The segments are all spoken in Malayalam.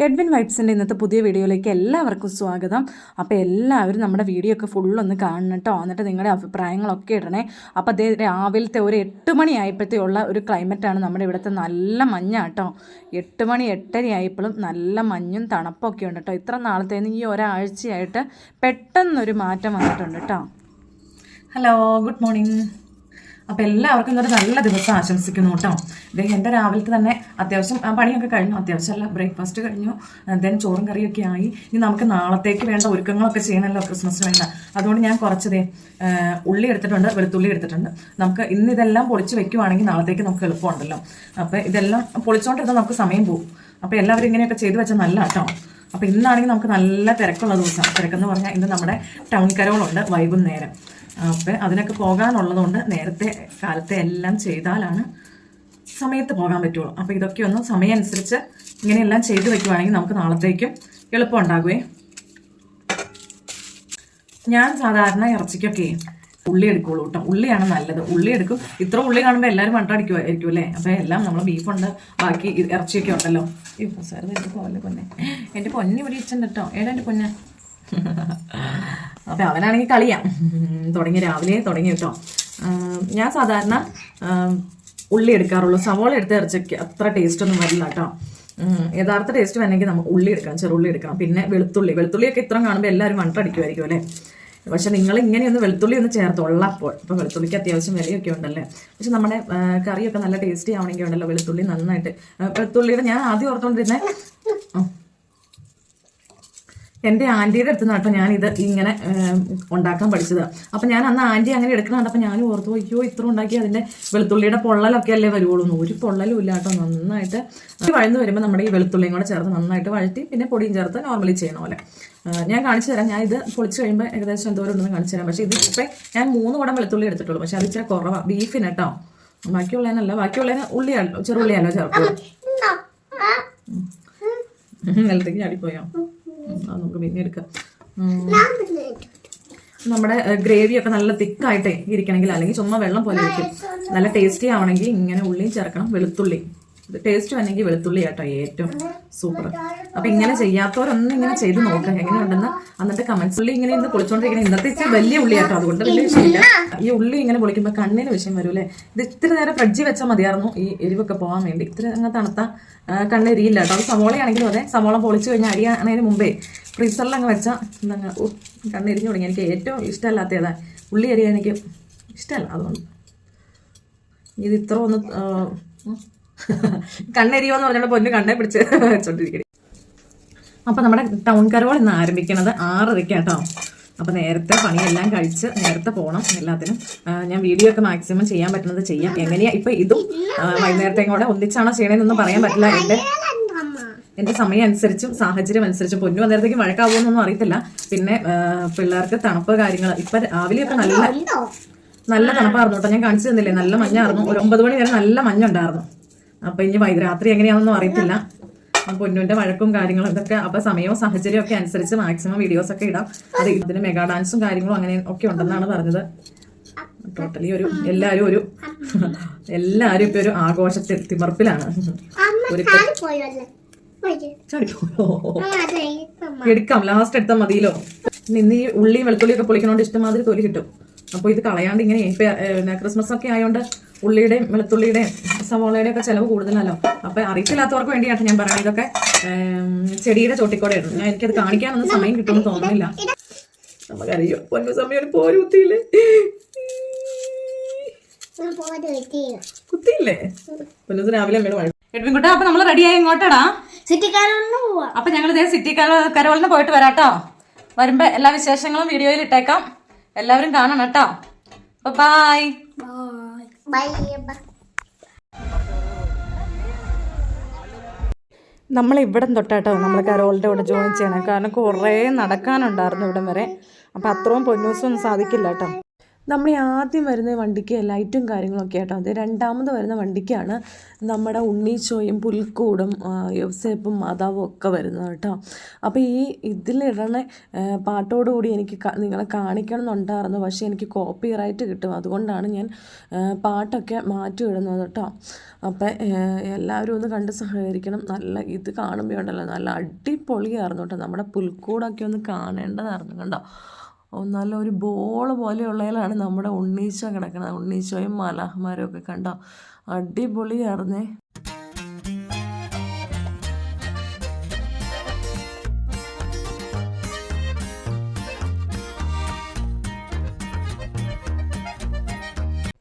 എഡ്വിൻ വൈബ്സിൻ്റെ ഇന്നത്തെ പുതിയ വീഡിയോയിലേക്ക് എല്ലാവർക്കും സ്വാഗതം. അപ്പോൾ എല്ലാവരും നമ്മുടെ വീഡിയോ ഒക്കെ ഫുള്ളൊന്ന് കാണണം കേട്ടോ. എന്നിട്ട് നിങ്ങളുടെ അഭിപ്രായങ്ങളൊക്കെ ഇടണേ. അപ്പോൾ അതേ രാവിലത്തെ ഒരു 8 മണിയായപ്പോഴത്തേക്കുള്ള ഒരു ക്ലൈമറ്റാണ് നമ്മുടെ ഇവിടുത്തെ. നല്ല മഞ്ഞാട്ടോ. 8 മണി 8:30 ആയപ്പോഴും നല്ല മഞ്ഞും തണുപ്പൊക്കെ ഉണ്ട് കേട്ടോ. ഇത്ര നാളത്തേന്ന് ഈ ഒരാഴ്ചയായിട്ട് പെട്ടെന്നൊരു മാറ്റം വന്നിട്ടുണ്ട് കേട്ടോ. Hello, good morning. അപ്പോൾ എല്ലാവർക്കും ഇന്നൊരു നല്ല ദിവസം ആശംസിക്കുന്നു കേട്ടോ. എൻ്റെ രാവിലത്തെ തന്നെ അത്യാവശ്യം പണിയൊക്കെ കഴിഞ്ഞു. അത്യാവശ്യമല്ല, ബ്രേക്ക്ഫാസ്റ്റ് കഴിഞ്ഞു. ദെൻ ചോറും കറിയൊക്കെ ആയി. ഇനി നമുക്ക് നാളത്തേക്ക് വേണ്ട ഒരുക്കങ്ങളൊക്കെ ചെയ്യണമല്ലോ, ക്രിസ്മസിന് വേണ്ട. അതുകൊണ്ട് ഞാൻ കുറച്ചതേ ഉള്ളി എടുത്തിട്ടുണ്ട്, വെളുത്തുള്ളി എടുത്തിട്ടുണ്ട്. നമുക്ക് ഇന്ന് ഇതെല്ലാം പൊളിച്ച് വെക്കുവാണെങ്കിൽ നാളത്തേക്ക് നമുക്ക് എളുപ്പമുണ്ടല്ലോ. അപ്പോൾ ഇതെല്ലാം പൊളിച്ചുകൊണ്ടിരുന്നാൽ നമുക്ക് സമയം പോകും. അപ്പോൾ എല്ലാവരും ഇങ്ങനെയൊക്കെ ചെയ്ത് വെച്ചാൽ നല്ല കേട്ടോ. അപ്പോൾ ഇന്നാണെങ്കിൽ നമുക്ക് നല്ല തിരക്കുള്ള ദിവസം. തിരക്കെന്ന് പറഞ്ഞാൽ ഇന്ന് നമ്മുടെ ടൗൺ കരോളുണ്ട് വൈകുന്നേരം. അപ്പം അതിനൊക്കെ പോകാനുള്ളതുകൊണ്ട് നേരത്തെ കാലത്തെ എല്ലാം ചെയ്താലാണ് സമയത്ത് പോകാൻ പറ്റുള്ളൂ. അപ്പോൾ ഇതൊക്കെ ഒന്ന് സമയം അനുസരിച്ച് ഇങ്ങനെയെല്ലാം ചെയ്ത് വെക്കുവാണെങ്കിൽ നമുക്ക് നാളത്തേക്കും എളുപ്പം ഉണ്ടാകുവേ. ഞാൻ സാധാരണ ഇറച്ചിക്കൊക്കെ ഉള്ളി എടുക്കുള്ളൂ കേട്ടോ. ഉള്ളിയാണ് നല്ലത്. ഉള്ളി എടുക്കും. ഇത്ര ഉള്ളി കാണുമ്പോൾ എല്ലാവരും മട്ടടിക്കുമായിരിക്കും അല്ലേ. അപ്പോൾ എല്ലാം നമ്മൾ ബീഫുണ്ട്, ബാക്കി ഇറച്ചിയൊക്കെ ഉണ്ടല്ലോ. സാർ എൻ്റെ പോലെ പൊന്നെ, എൻ്റെ പൊന്നി ഇവിടെ ഇച്ചുണ്ട് കേട്ടോ. ഏടാ എൻ്റെ പൊന്നെ. അപ്പം അവനാണെങ്കിൽ കളിയാ തുടങ്ങി, രാവിലെ തുടങ്ങി കേട്ടോ. ഞാൻ സാധാരണ ഉള്ളി എടുക്കാറുള്ളൂ. സവോള എടുത്ത് ഇറച്ചിക്ക് അത്ര ടേസ്റ്റ് ഒന്നും വരില്ല കേട്ടോ. യഥാർത്ഥ ടേസ്റ്റ് വേണമെങ്കിൽ നമുക്ക് ഉള്ളി എടുക്കണം, ചെറുള്ളി എടുക്കണം. പിന്നെ വെളുത്തുള്ളിയൊക്കെ ഇത്ര കാണുമ്പോൾ എല്ലാവരും മണ്ടടിക്കുമായിരിക്കും അല്ലേ. പക്ഷെ നിങ്ങൾ ഇങ്ങനെയൊന്ന് വെളുത്തുള്ളി ഒന്ന് ചേർത്തുള്ളപ്പോൾ. ഇപ്പോൾ വെളുത്തുള്ളിക്ക് അത്യാവശ്യം വിലയൊക്കെ ഉണ്ടല്ലേ. പക്ഷെ നമ്മുടെ കറിയൊക്കെ നല്ല ടേസ്റ്റി ആവണമെങ്കിൽ ഉണ്ടല്ലോ വെളുത്തുള്ളി നന്നായിട്ട്. വെളുത്തുള്ളിയുടെ ഞാൻ ആദ്യം ഓർത്തുകൊണ്ടിരുന്നത് എൻ്റെ ആൻറ്റിയുടെ അടുത്ത് നിന്നാട്ടോ ഞാനിത് ഇങ്ങനെ ഉണ്ടാക്കാൻ പഠിച്ചത്. അപ്പം ഞാൻ അന്ന് ആൻറ്റി അങ്ങനെ എടുക്കണം കണ്ടപ്പോൾ ഞാനും ഓർത്തു, അയ്യോ ഇത്ര ഉണ്ടാക്കി അതിൻ്റെ വെളുത്തുള്ളിയുടെ പൊള്ളലൊക്കെ അല്ലേ വരുവുള്ളൂ. ഒരു പൊള്ളലും ഇല്ല കേട്ടോ. നന്നായിട്ട് വഴന്ന് വരുമ്പോൾ നമ്മുടെ ഈ വെളുത്തുള്ളിയും കൂടെ ചേർത്ത് നന്നായിട്ട് വഴറ്റി പിന്നെ പൊടിയും ചേർത്ത് നോർമലി ചെയ്യണ പോലെ ഞാൻ കാണിച്ചു തരാം. ഞാൻ ഇത് പൊളിച്ച് കഴിയുമ്പോൾ ഏകദേശം എന്തോരം ഉണ്ടെന്ന് കാണിച്ചു തരാം. പക്ഷേ ഇതിപ്പോൾ ഞാൻ 3 കുടം വെളുത്തുള്ളി എടുത്തിട്ടുള്ളൂ. പക്ഷേ അത് ഇച്ചിരി കുറവാണ് ബീഫിന് കേട്ടോ. ബാക്കിയുള്ളതിനല്ല, ബാക്കിയുള്ളതിന് ഉള്ളിയാണല്ലോ, ചെറുള്ളിയാണല്ലോ ചേർക്കുള്ളൂ. നിലത്തേക്ക് ചാടിപ്പോയോ? നമുക്ക് പിന്നെ എടുക്കാം. നമ്മുടെ ഗ്രേവിയൊക്കെ നല്ല തിക്കായിട്ടേ ഇരിക്കണമെങ്കിൽ, അല്ലെങ്കിൽ ചുമ്മാ വെള്ളം പോലെ ഇരിക്കും. നല്ല ടേസ്റ്റി ആവണമെങ്കിൽ ഇങ്ങനെ ഉള്ളിയും ചേർക്കണം, വെളുത്തുള്ളി. ടേസ്റ്റ് വേണമെങ്കിൽ വെളുത്തുള്ളി കേട്ടോ ഏറ്റവും സൂപ്പർ. അപ്പം ഇങ്ങനെ ചെയ്യാത്തവരൊന്നും ഇങ്ങനെ ചെയ്ത് നോക്കാം എങ്ങനെയുണ്ടെന്ന്. എന്നിട്ട് കമന്റ്സ്. ഉള്ളി ഇങ്ങനെ ഇന്ന് പൊളിച്ചോണ്ടിരിക്കുന്നത് ഇന്നത്തെ ഇച്ചിരി വലിയ ഉള്ളി കേട്ടോ. അതുകൊണ്ട് വലിയ വിഷയമില്ല. ഈ ഉള്ളി ഇങ്ങനെ പൊളിക്കുമ്പോൾ കണ്ണിന് വിഷയം വരൂല്ലേ. ഇത് ഇത്തിരി നേരം ഫ്രിഡ്ജിൽ വെച്ചാൽ മതിയായിരുന്നു ഈ എരിവൊക്കെ പോകാൻ വേണ്ടി. ഇത്തിരി അങ്ങ് തണുത്ത കണ്ണെരിയില്ല കേട്ടോ. അത് സവോളയാണെങ്കിലും അതെ, സവോള പൊളിച്ച് കഴിഞ്ഞാൽ അരിയാണതിന് മുമ്പേ ഫ്രീസറിൽ അങ്ങ് വെച്ചാൽ ഇതങ്ങ് കണ്ണെരിഞ്ഞു തുടങ്ങി. എനിക്ക് ഏറ്റവും ഇഷ്ടമല്ലാത്തതാ ഉള്ളി അരിയാൻ, എനിക്ക് ഇഷ്ടമല്ല. അതുകൊണ്ട് ഇത് ഇത്ര ഒന്ന് കണ്ണെരിയോന്ന് പറഞ്ഞാൽ പൊന്നു കണ്ണെ പിടിച്ച് വെച്ചോണ്ടിരിക്കണേ. അപ്പം നമ്മുടെ ടൗൺ കരോൾ ഇന്ന് ആരംഭിക്കുന്നത് 6:30 കേട്ടോ. അപ്പം നേരത്തെ പണിയെല്ലാം കഴിച്ച് നേരത്തെ പോകണം എല്ലാത്തിനും. ഞാൻ വീഡിയോ ഒക്കെ മാക്സിമം ചെയ്യാൻ പറ്റുന്നത് ചെയ്യാം. എങ്ങനെയാ ഇപ്പം ഇതും വൈകുന്നേരത്തേക്കും കൂടെ ഒന്നിച്ചാണോ ചെയ്യണമെന്നൊന്നും പറയാൻ പറ്റില്ല. എൻ്റെ സമയം അനുസരിച്ചും സാഹചര്യം അനുസരിച്ചും. പൊന്നു അന്നേരത്തേക്ക് മഴക്കാവുമെന്നൊന്നും അറിയത്തില്ല. പിന്നെ പിള്ളേർക്ക് തണുപ്പ് കാര്യങ്ങൾ. ഇപ്പം രാവിലെയൊക്കെ നല്ല തണുപ്പായിരുന്നു കേട്ടോ. ഞാൻ കാണിച്ചു തന്നില്ലേ, നല്ല മഞ്ഞായിരുന്നു. ഒരു 9 മണി വരെ നല്ല മഞ്ഞുണ്ടായിരുന്നു. അപ്പം ഇനി രാത്രി എങ്ങനെയാണെന്നൊന്നും അറിയത്തില്ല. പൊന്നുവിൻ്റെ വഴക്കും കാര്യങ്ങളും ഇതൊക്കെ. അപ്പം സമയവും സാഹചര്യവും ഒക്കെ അനുസരിച്ച് മാക്സിമം വീഡിയോസൊക്കെ ഇടാം. അത് ഇതിന് മെഗാ ഡാൻസും കാര്യങ്ങളും അങ്ങനെ ഒക്കെ ഉണ്ടെന്നാണ് പറഞ്ഞത്. ടോട്ടലി എല്ലാവരും ഇപ്പൊ ഒരു ആഘോഷത്തിൽ തിമർപ്പിലാണ്. എടുക്കാം, ലാസ്റ്റ് എടുത്താൽ മതിയല്ലോ. ഇന്ന് ഈ ഉള്ളിയും വെളുത്തുള്ളിയൊക്കെ പൊളിക്കണോണ്ട് ഇഷ്ടമാതിരി തൊലി കിട്ടും. അപ്പോൾ ഇത് കളയാണ്ട് ഇങ്ങനെ ഇപ്പം ക്രിസ്മസ് ഒക്കെ ആയതുകൊണ്ട് ഉള്ളിയുടെയും വെളുത്തുള്ളിയുടെയും സവോളയുടെയും ഒക്കെ ചിലവ് കൂടുതലല്ലോ. അപ്പം അറിയത്തില്ലാത്തവർക്ക് വേണ്ടിയാണ് ഞാൻ പറയുന്നത്. ഇതൊക്കെ ചെടിയുടെ ചോട്ടിക്കൂടെ ഇടും. എനിക്കത് കാണിക്കാനൊന്നും സമയം കിട്ടുമെന്ന് തോന്നുന്നില്ല. നമുക്കറിയോ പൊന്നു സമയം പോരുത്തിയില്ലേ, കുത്തിയില്ലേ പൊന്നു രാവിലെ അമ്മയുടെ എഡ്വിൻകുട്ട. അപ്പൊ നമ്മൾ റെഡിയായി ഇങ്ങോട്ടാടാ സിറ്റി കരോളിന് പോവാ. അപ്പൊ ഞങ്ങൾ ഇതേ സിറ്റി കരോളിന് പോയിട്ട് വരാട്ടോ. വരുമ്പോ എല്ലാ വിശേഷങ്ങളും വീഡിയോയിൽ ഇട്ടേക്കാം. എല്ലാവരും കാണണം കേട്ടോ. Bye bye. നമ്മൾ ഇവിടം തൊട്ടാട്ടോ നമ്മൾ കരോളിൻ്റെ കൂടെ ജോയിൻ ചെയ്യണം. കാരണം കുറേ നടക്കാനുണ്ടായിരുന്നു ഇവിടം വരെ. അപ്പം അത്രയും പൊന്നൂസൊന്നും സാധിക്കില്ല കേട്ടോ. നമ്മൾ ഈ ആദ്യം വരുന്ന വണ്ടിക്ക് ലൈറ്റും കാര്യങ്ങളൊക്കെ ആട്ടോ. അത് രണ്ടാമത് വരുന്ന വണ്ടിക്കാണ് നമ്മുടെ ഉണ്ണീശോയും പുൽക്കൂടും യോസേപ്പും മാതാവും ഒക്കെ വരുന്നത് കേട്ടോ. അപ്പോൾ ഈ ഇതിലിടണ പാട്ടോടുകൂടി എനിക്ക് നിങ്ങളെ കാണിക്കണം എന്നുണ്ടായിരുന്നു, പക്ഷേ എനിക്ക് കോപ്പി റൈറ്റ് കിട്ടും. അതുകൊണ്ടാണ് ഞാൻ പാട്ടൊക്കെ മാറ്റി ഇടുന്നത് കേട്ടോ. അപ്പം എല്ലാവരും ഒന്ന് കണ്ട് സഹകരിക്കണം. നല്ല ഇത് കാണുമ്പോൾ ഉണ്ടല്ലോ നല്ല അടിപൊളിയായിരുന്നു കേട്ടോ. നമ്മുടെ പുൽക്കൂടൊക്കെ ഒന്ന് കാണേണ്ടതായിരുന്നു കണ്ടോ. നല്ല ഒരു ബോൾ പോലെയുള്ളതിലാണ് നമ്മുടെ ഉണ്ണീശോ കിടക്കുന്നത്. ഉണ്ണീശോയും മാലാഖമാരും ഒക്കെ കണ്ടോ, അടിപൊളിയായിരുന്നേ.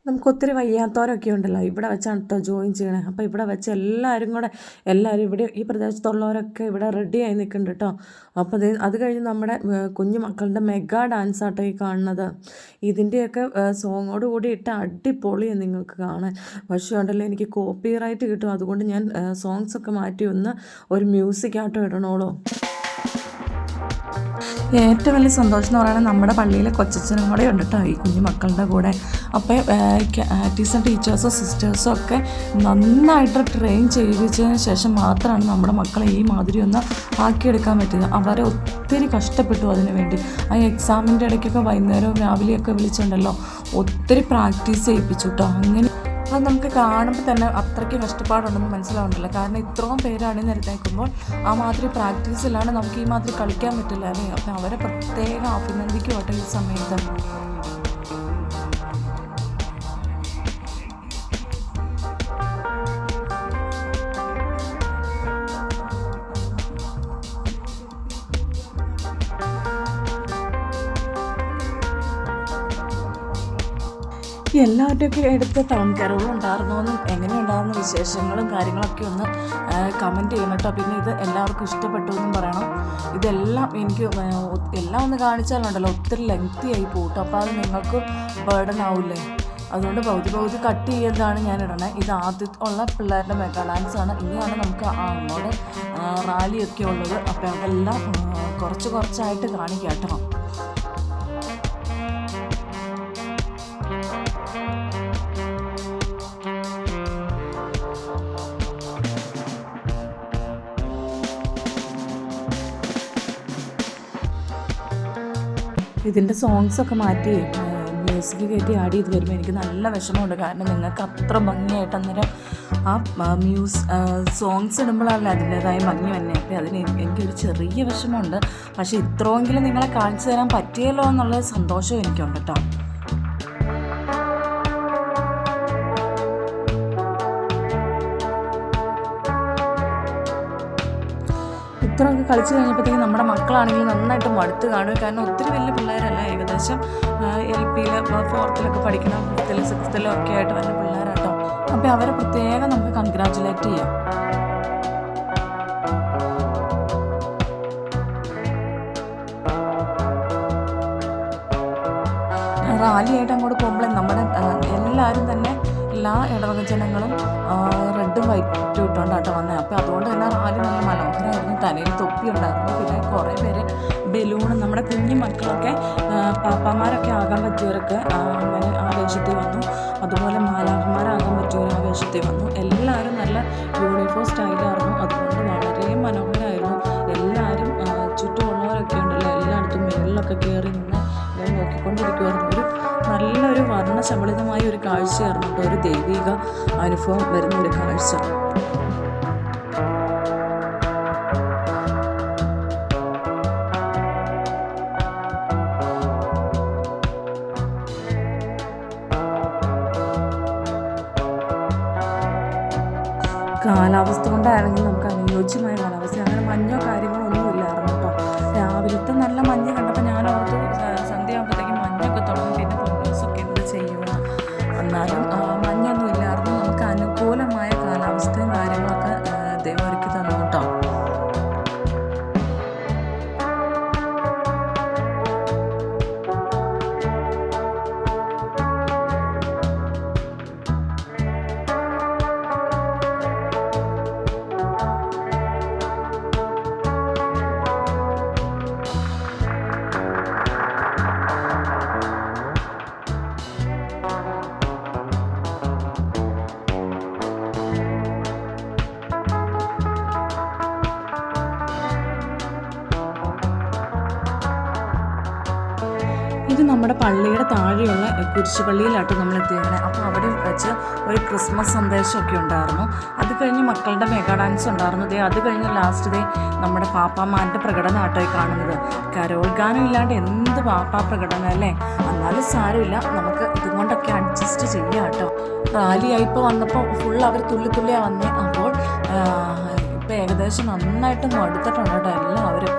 നമുക്ക് ഒത്തിരി വയ്യാത്തവരൊക്കെ ഉണ്ടല്ലോ, ഇവിടെ വെച്ചാണ് കേട്ടോ ജോയിൻ ചെയ്യണേ. അപ്പോൾ ഇവിടെ വെച്ച് എല്ലാവരും ഇവിടെ ഈ പ്രദേശത്തുള്ളവരൊക്കെ ഇവിടെ റെഡിയായി നിൽക്കുന്നുണ്ട് കേട്ടോ. അപ്പോൾ അത് കഴിഞ്ഞ് നമ്മുടെ കുഞ്ഞു മക്കളുടെ മെഗാ ഡാൻസ് ആട്ടോ ഈ കാണുന്നത്. ഇതിൻ്റെയൊക്കെ സോങ്ങോട് കൂടി ഇട്ട അടിപൊളിയാണ് നിങ്ങൾക്ക് കാണാൻ. പക്ഷേ ഉണ്ടല്ലോ എനിക്ക് കോപ്പി റൈറ്റ് കിട്ടും. അതുകൊണ്ട് ഞാൻ സോങ്സൊക്കെ മാറ്റി ഒന്ന് ഒരു മ്യൂസിക് ആട്ടോ ഇടണോളൂ. ഏറ്റവും വലിയ സന്തോഷം എന്ന് പറയുന്നത് നമ്മുടെ പള്ളിയിലെ കൊച്ചച്ഛനും കൂടെ ഉണ്ട് കേട്ടോ ഈ കുഞ്ഞു മക്കളുടെ കൂടെ. അപ്പോൾ ടീച്ചേഴ്സും സിസ്റ്റേഴ്സും ഒക്കെ നന്നായിട്ട് ട്രെയിൻ ചെയ്യിച്ചതിന് ശേഷം മാത്രമാണ് നമ്മുടെ മക്കളെ ഈ മാതിരി ഒന്ന് ആക്കിയെടുക്കാൻ പറ്റിയത്. അവരെ ഒത്തിരി കഷ്ടപ്പെട്ടു അതിന് വേണ്ടി. ആ എക്സാമിൻ്റെ ഇടയ്ക്കൊക്കെ വൈകുന്നേരവും രാവിലെയൊക്കെ വിളിച്ചിട്ടുണ്ടല്ലോ ഒത്തിരി പ്രാക്ടീസ് ചെയ്യിപ്പിച്ചു കേട്ടോ. അങ്ങനെ അത് നമുക്ക് കാണുമ്പോൾ തന്നെ അത്രയ്ക്ക് കഷ്ടപ്പാടുണ്ടെന്ന് മനസ്സിലാവുന്നില്ല. കാരണം ഇത്രയും പേര് അണിനിരത്തേക്കുമ്പോൾ ആ മാതിരി പ്രാക്ടീസിലാണ് നമുക്ക് ഈ മാതിരി കളിക്കാൻ പറ്റില്ല അല്ലേ. അപ്പം അവരെ പ്രത്യേകം അഭിനന്ദിക്കുവാട്ടെ ഈ സമയത്ത്. എല്ലാവരുടെയൊക്കെ എടുത്ത ടൗൺ കെയറുകളും ഉണ്ടായിരുന്നോന്നും എങ്ങനെയുണ്ടായിരുന്ന വിശേഷങ്ങളും കാര്യങ്ങളൊക്കെ ഒന്ന് കമൻറ്റ് ചെയ്യണം കേട്ടോ. പിന്നെ ഇത് എല്ലാവർക്കും ഇഷ്ടപ്പെട്ടു എന്നും പറയണം. ഇതെല്ലാം എനിക്ക് എല്ലാം ഒന്ന് കാണിച്ചാലുണ്ടല്ലോ ഒത്തിരി ലെങ്തി ആയി പോകട്ടോ. അപ്പോൾ അത് നിങ്ങൾക്ക് ബേർഡൻ ആവില്ലേ. അതുകൊണ്ട് പകുതി കട്ട് ചെയ്തതാണ് ഞാൻ ഇടണേ. ഇത് ആദ്യം ഉള്ള പിള്ളേരുടെ മെഗാ ഡാൻസാണ്. ഇനിയാണ് നമുക്ക് അങ്ങോട്ട് റാലിയൊക്കെ ഉള്ളത്. അപ്പോൾ അതെല്ലാം കുറച്ചായിട്ട് കാണിക്കാം കേട്ടോ. ഇതിൻ്റെ സോങ്സൊക്കെ മാറ്റി മ്യൂസിക് കയറ്റി ആഡ് ചെയ്ത് വരുമ്പോൾ എനിക്ക് നല്ല വിഷമമുണ്ട്. കാരണം നിങ്ങൾക്ക് അത്ര ഭംഗിയായിട്ട് അന്നേരം ആ സോങ്സ് ഇടുമ്പോഴല്ലേ അതിൻ്റേതായ ഭംഗി തന്നെ. അപ്പോൾ അതിന് എനിക്കൊരു ചെറിയ വിഷമമുണ്ട്. പക്ഷേ ഇത്രയെങ്കിലും നിങ്ങളെ കാണിച്ചു തരാൻ പറ്റിയല്ലോ എന്നുള്ള സന്തോഷം എനിക്കുണ്ട് കേട്ടോ. ഇത്രയൊക്കെ കളിച്ച് കഴിഞ്ഞപ്പോഴത്തേക്കും നമ്മുടെ മക്കളാണെങ്കിലും നന്നായിട്ട് മടുത്ത് കാണുക. കാരണം ഒത്തിരി വലിയ പിള്ളേരല്ല, ഏകദേശം LP 4th പഠിക്കണം, 5th 6th ഒക്കെ ആയിട്ട് വരുന്ന പിള്ളേരാട്ടോ. അപ്പോൾ അവരെ പ്രത്യേകം നമുക്ക് കൺഗ്രാജുലേറ്റ് ചെയ്യാം. റാലിയായിട്ട് അങ്ങോട്ട് പോകുമ്പോഴേ നമ്മുടെ എല്ലാവരും തന്നെ എല്ലാ ഇടവക ജനങ്ങളും റെഡും വൈറ്റും ഇട്ടുകൊണ്ടാട്ടോ വന്നത്. അപ്പോൾ അതുകൊണ്ട് തന്നെ റാലി നല്ല മനോഹരമായിരുന്നു. തലയിൽ തൊപ്പി ഉണ്ടായിരുന്നു. പിന്നെ കുറേ പേര് ബലൂണും നമ്മുടെ കുഞ്ഞു മക്കളൊക്കെ പാപ്പാമാരൊക്കെ ആകാൻ പറ്റിയവരൊക്കെ അങ്ങനെ ആ വേഷത്തിൽ വന്നു. അതുപോലെ മാലാഖമാരാകാൻ പറ്റിയവർ ആ വേഷത്തിൽ വന്നു. എല്ലാവരും നല്ല യൂണിഫോം സ്റ്റൈലായിരുന്നു. അതുകൊണ്ട് വളരെ മനോഹരമായിരുന്നു. എല്ലാവരും ചുറ്റുമുള്ളവരൊക്കെ ഉണ്ടല്ലോ എല്ലായിടത്തും മേളിലൊക്കെ കയറി നിന്ന് നോക്കിക്കൊണ്ടിരിക്കുമായിരുന്നു. നല്ലൊരു വർണ്ണശബളിതമായ ഒരു കാഴ്ചയായിരുന്നു കേട്ടോ. ഒരു ദൈവിക അനുഭവം വരുന്നൊരു കാഴ്ച. കാലാവസ്ഥ കൊണ്ടാണെങ്കിൽ നമുക്ക് അനുയോജ്യമായ കാലാവസ്ഥ, അങ്ങനെ മഞ്ഞോ കാര്യങ്ങളോ ഒന്നും ഇല്ലായിരുന്നു കേട്ടോ. രാവിലത്തെ നല്ല മഞ്ഞ് കണ്ടപ്പോൾ ഞാൻ ഓർത്ത് സന്ധ്യയാകുമ്പോഴത്തേക്കും മഞ്ഞൊക്കെ തുടങ്ങും. പിന്നെ പൊന്നൂസൊക്കെ എന്ത് ചെയ്യുക, എന്നാലും മഞ്ഞൊന്നും ഇല്ലായിരുന്നു. നമുക്ക് അനുകൂലമായ കാലാവസ്ഥയും കാര്യങ്ങളൊക്കെ ദൈവം ഒരുക്കി തന്നു കേട്ടോ. ഇത് നമ്മുടെ പള്ളിയുടെ താഴെയുള്ള കുരിശുപള്ളിയിലാട്ടോ നമ്മൾ എത്തിയേക്കണേ. അപ്പോൾ അവിടെ വെച്ച് ഒരു ക്രിസ്മസ് സന്ദേശമൊക്കെ ഉണ്ടായിരുന്നു. അത് കഴിഞ്ഞ് മക്കളുടെ മെഗാ ഡാൻസ് ഉണ്ടായിരുന്നു. അത് കഴിഞ്ഞ് ലാസ്റ്റ് നമ്മുടെ പാപ്പാമാരുടെ പ്രകടനമാട്ടോ കാണുന്നത്. കരോൾ ഗാനം ഇല്ലാണ്ട് എന്ത് പാപ്പാ പ്രകടനം അല്ലേ. എന്നാലും സാരമില്ല, നമുക്ക് ഇതുകൊണ്ടൊക്കെ അഡ്ജസ്റ്റ് ചെയ്യാം കേട്ടോ. റാലിയായി ഇപ്പോൾ വന്നപ്പോൾ ഫുൾ അവർ തുള്ളിയാണ് വന്നേ. അപ്പോൾ ഇപ്പോൾ ഏകദേശം നന്നായിട്ട് മടുത്തിട്ടുണ്ട് കേട്ടോ എല്ലാവരും.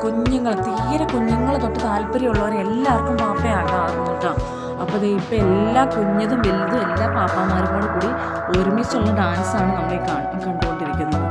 കുഞ്ഞുങ്ങൾ, തീരെ കുഞ്ഞുങ്ങൾ തൊട്ട് താല്പര്യമുള്ളവരെല്ലാവർക്കും പാപ്പയാകാറുണ്ട് കേട്ടോ. അപ്പോൾ ഇപ്പോൾ എല്ലാ കുഞ്ഞതും വലുതും എല്ലാ പാപ്പാമാരും കൂടി ഒരുമിച്ചുള്ള ഡാൻസാണ് നമ്മൾ കണ്ടുകൊണ്ടിരിക്കുന്നത്.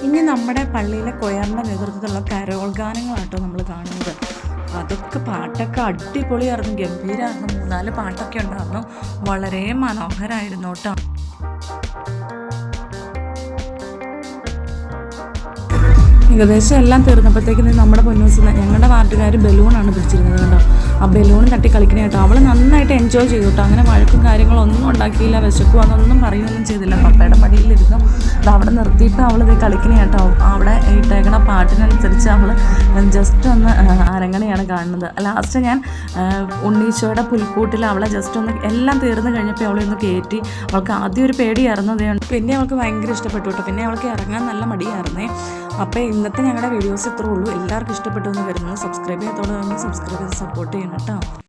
ഇനി നമ്മുടെ പള്ളിയിലെ കൊയറിൻ്റെ നേതൃത്വത്തിലുള്ള കരോൾ ഗാനങ്ങളാട്ടോ നമ്മൾ കാണുന്നത്. അതൊക്കെ പാട്ടൊക്കെ അടിപൊളിയായിരുന്നു, ഗംഭീരമായിരുന്നു. 3-4 പാട്ടൊക്കെ ഉണ്ടായിരുന്നു, വളരെ മനോഹരമായിരുന്നു കേട്ടോ. ഏകദേശം എല്ലാം തീർന്നപ്പോഴത്തേക്കും നമ്മുടെ പൊന്നൂസിന് ഞങ്ങളുടെ വാർഡുകാർ ബലൂണാണ് പിടിച്ചിരുന്നത് കേട്ടോ. ആ ബലൂൺ തട്ടി കളിക്കണ കേട്ടോ. അവൾ നന്നായിട്ട് എൻജോയ് ചെയ്തു കേട്ടോ. അങ്ങനെ വഴക്കും കാര്യങ്ങളൊന്നും ഉണ്ടാക്കിയില്ല, വിശക്കും അതൊന്നും പറയുകയൊന്നും ചെയ്തില്ല. പപ്പയുടെ മടിയിലിരുന്നു അത് അവിടെ നിർത്തിയിട്ട് അവളിത് കളിക്കണ കേട്ടോ. അവിടെ ഇട്ടേക്കണ പാട്ടിനനുസരിച്ച് അവൾ ജസ്റ്റ് ഒന്ന് അരങ്ങനെയാണ് കാണുന്നത്. ലാസ്റ്റ് ഞാൻ ഉണ്ണീശോയുടെ പുൽക്കൂട്ടിൽ അവളെ ജസ്റ്റ് ഒന്ന് എല്ലാം തീർന്നു കഴിഞ്ഞപ്പോൾ അവളൊന്ന് കയറ്റി. അവൾക്ക് ആദ്യം ഒരു പേടിയായിരുന്നു, പിന്നെ അവൾക്ക് ഭയങ്കര ഇഷ്ടപ്പെട്ടു കേട്ടോ. പിന്നെ അവൾക്ക് ഇറങ്ങാൻ നല്ല മടിയായിരുന്നേ. അപ്പോൾ ഇന്നത്തെ ഞങ്ങളുടെ വീഡിയോസ് ഇത്രേ ഉള്ളൂ. എല്ലാവർക്കും ഇഷ്ടപ്പെട്ടു എന്ന് വരുന്നത്. സബ്സ്ക്രൈബ് ചെയ്യാത്തോടെ സബ്സ്ക്രൈബ് ചെയ്ത് സപ്പോർട്ട് ചെയ്യണം കേട്ടോ.